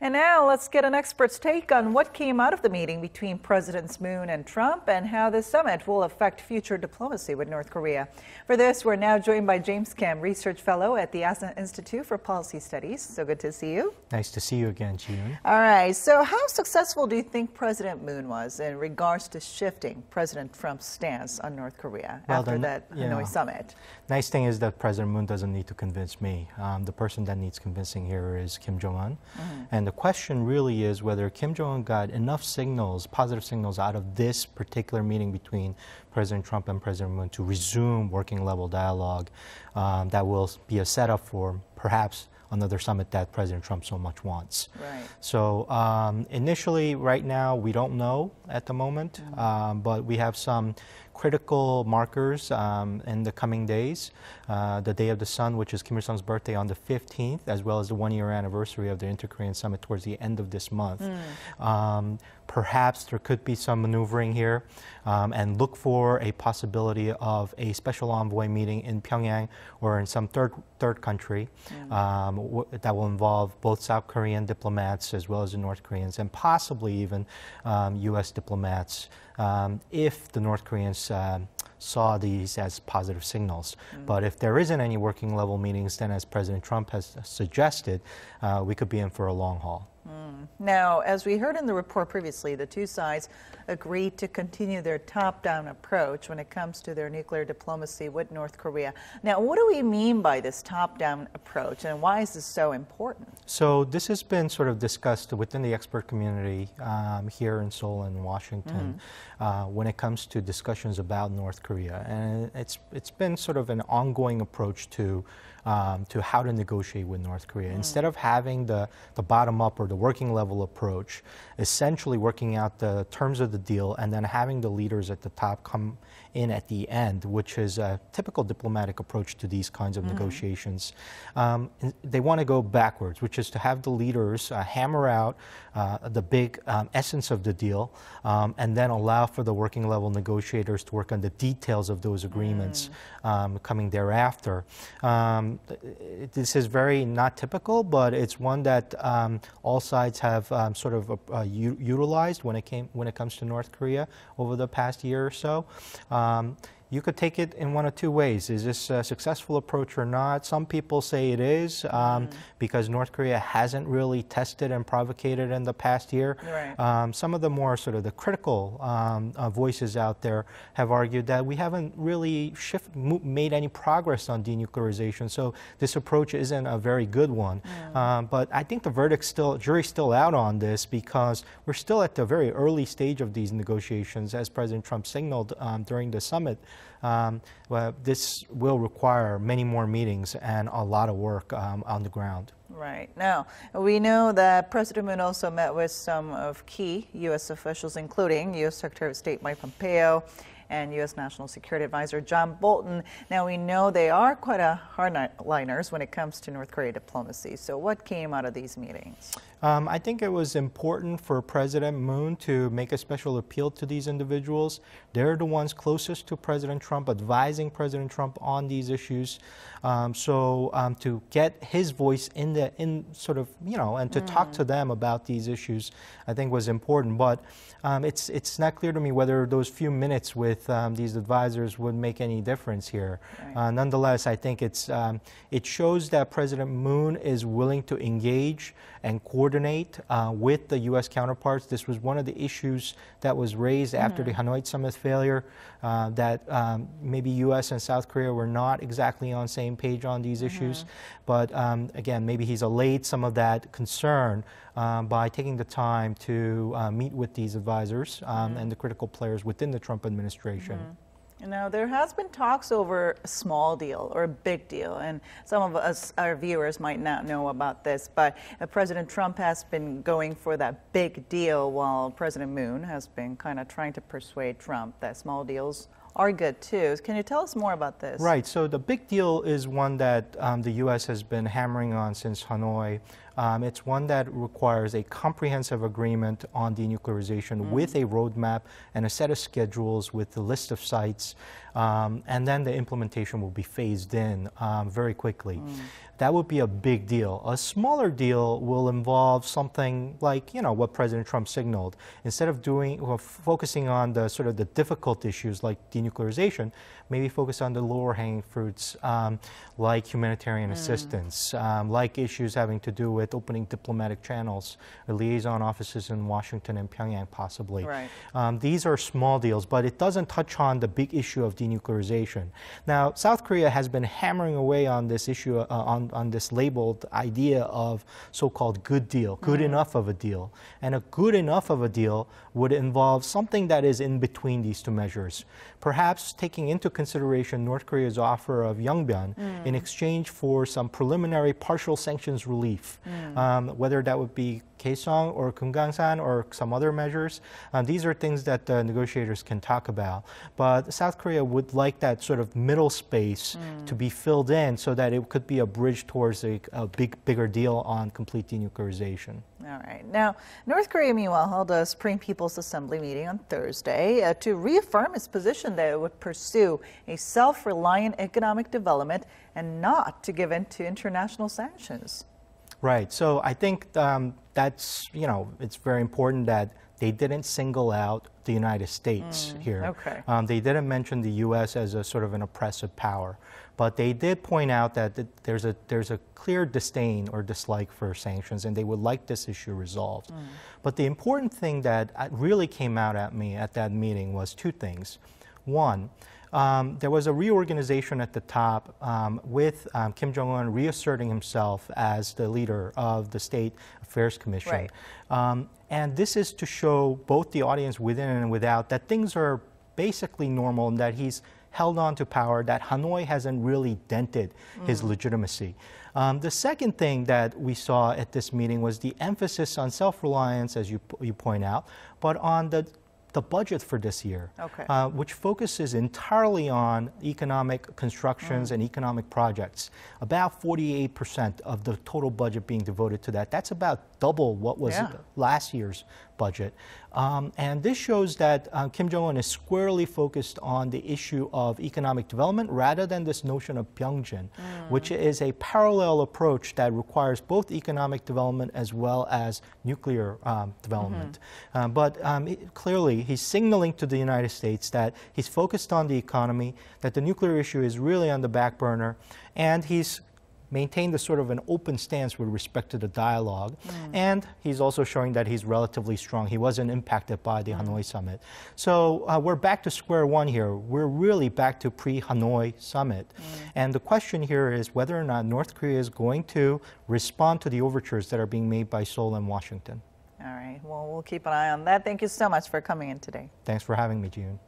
And now let's get an expert's take on what came out of the meeting between Presidents Moon and Trump and how the summit will affect future diplomacy with North Korea. For this, we're now joined by Jaimskim, Research Fellow at the Asan Institute for Policy Studies. So good to see you. Nice to see you again, Jiyoon. All right. So how successful do you think President Moon was in regards to shifting President Trump's stance on North Korea after that Hanoi summit? Nice thing is that President Moon doesn't need to convince me. The person that needs convincing here is Kim Jong-un. And the question really is whether Kim Jong-un got enough signals, positive signals, out of this particular meeting between President Trump and President Moon to resume working level dialogue that will be a setup for perhaps another summit that President Trump so much wants. Right. So initially, right now, we don't know at the moment, but we have some critical markers in the coming days. The Day of the Sun, which is Kim Il-sung's birthday on the 15th, as well as the one-year anniversary of the Inter-Korean Summit towards the end of this month. Perhaps there could be some maneuvering here and look for a possibility of a special envoy meeting in Pyongyang or in some third country that will involve both South Korean diplomats as well as the North Koreans and possibly even U.S. diplomats if the North Koreans saw these as positive signals. But if there isn't any working level meetings, then as President Trump has suggested, we could be in for a long haul. Now, as we heard in the report previously, the two sides agreed to continue their top-down approach when it comes to their nuclear diplomacy with North Korea. Now, what do we mean by this top-down approach, and why is this so important? So this has been sort of discussed within the expert community here in Seoul and Washington when it comes to discussions about North Korea. And it's been sort of an ongoing approach to how to negotiate with North Korea. Instead of having the bottom-up or the working level approach, essentially working out the terms of the deal and then having the leaders at the top come in at the end, which is a typical diplomatic approach to these kinds of negotiations. They want to go backwards, which is to have the leaders hammer out the big essence of the deal and then allow for the working level negotiators to work on the details of those agreements coming thereafter. This is very not typical, but it's one that all sides have sort of utilized when it comes to North Korea over the past year or so. You could take it in one of two ways. Is this a successful approach or not? Some people say it is because North Korea hasn't really tested and provocated in the past year. Right. Some of the more sort of the critical voices out there have argued that we haven't really made any progress on denuclearization, so this approach isn't a very good one. But I think the jury's still out on this because we're still at the very early stage of these negotiations, as President Trump signaled during the summit. Well, this will require many more meetings and a lot of work on the ground. Right. Now, we know that President Moon also met with some of key U.S. officials, including U.S. Secretary of State Mike Pompeo and U.S. National Security Advisor John Bolton. Now, we know they are quite hardliners when it comes to North Korea diplomacy. So what came out of these meetings? I think it was important for President Moon to make a special appeal to these individuals. They're the ones closest to President Trump, advising President Trump on these issues. So to get his voice in sort of, and to talk to them about these issues, I think was important. But it's not clear to me whether those few minutes with these advisors would make any difference here. Right. Nonetheless, I think it shows that President Moon is willing to engage and coordinate with the U.S. counterparts. This was one of the issues that was raised after the Hanoi summit failure, that maybe U.S. and South Korea were not exactly on the same page on these issues. But again, maybe he's allayed some of that concern by taking the time to meet with these advisors and the critical players within the Trump administration. Now, there has been talks over a small deal or a big deal, and some of us, our viewers, might not know about this, but President Trump has been going for that big deal while President Moon has been kind of trying to persuade Trump that small deals are good too. Can you tell us more about this? Right. So the big deal is one that the U.S. has been hammering on since Hanoi It's one that requires a comprehensive agreement on denuclearization with a roadmap and a set of schedules with the list of sites, and then the implementation will be phased in very quickly. That would be a big deal. A smaller deal will involve something like, what President Trump signaled. Instead of focusing on the sort of the difficult issues like denuclearization, maybe focus on the lower hanging fruits like humanitarian assistance, like issues having to do with opening diplomatic channels, or liaison offices in Washington and Pyongyang possibly. Right. These are small deals, but it doesn't touch on the big issue of denuclearization. Now, South Korea has been hammering away on this issue, on this labeled idea of so-called good deal, good enough of a deal. And a good enough of a deal would involve something that is in between these two measures. Perhaps taking into consideration North Korea's offer of Yongbyon in exchange for some preliminary partial sanctions relief, whether that would be Kaesong or Kumgangsan or some other measures. These are things that negotiators can talk about. But South Korea would like that sort of middle space to be filled in so that it could be a bridge towards a bigger deal on complete denuclearization. All right. Now, North Korea, meanwhile, held a Spring People's Assembly meeting on Thursday to reaffirm its position that it would pursue a self-reliant economic development and not to give in to international sanctions. Right. So I think that's, it's very important that they didn't single out the United States here. Okay. They didn't mention the U.S. as a sort of an oppressive power. But they did point out that there's a clear disdain or dislike for sanctions, and they would like this issue resolved. But the important thing that really came out at me at that meeting was two things. One, there was a reorganization at the top with Kim Jong-un reasserting himself as the leader of the State Affairs Commission. Right. And this is to show both the audience within and without that things are basically normal and that he's held on to power, that Hanoi hasn't really dented his legitimacy. The second thing that we saw at this meeting was the emphasis on self-reliance, as you point out, but on the budget for this year, which focuses entirely on economic constructions and economic projects. About 48% of the total budget being devoted to that. That's about double what was last year's budget. And this shows that Kim Jong-un is squarely focused on the issue of economic development rather than this notion of Pyeongjin, which is a parallel approach that requires both economic development as well as nuclear development. But clearly, he's signaling to the United States that he's focused on the economy, that the nuclear issue is really on the back burner, and he's maintained a sort of an open stance with respect to the dialogue. And he's also showing that he's relatively strong. He wasn't impacted by the Hanoi summit. So we're back to square one here. We're really back to pre-Hanoi summit. And the question here is whether or not North Korea is going to respond to the overtures that are being made by Seoul and Washington. All right. Well, we'll keep an eye on that. Thank you so much for coming in today. Thanks for having me, June.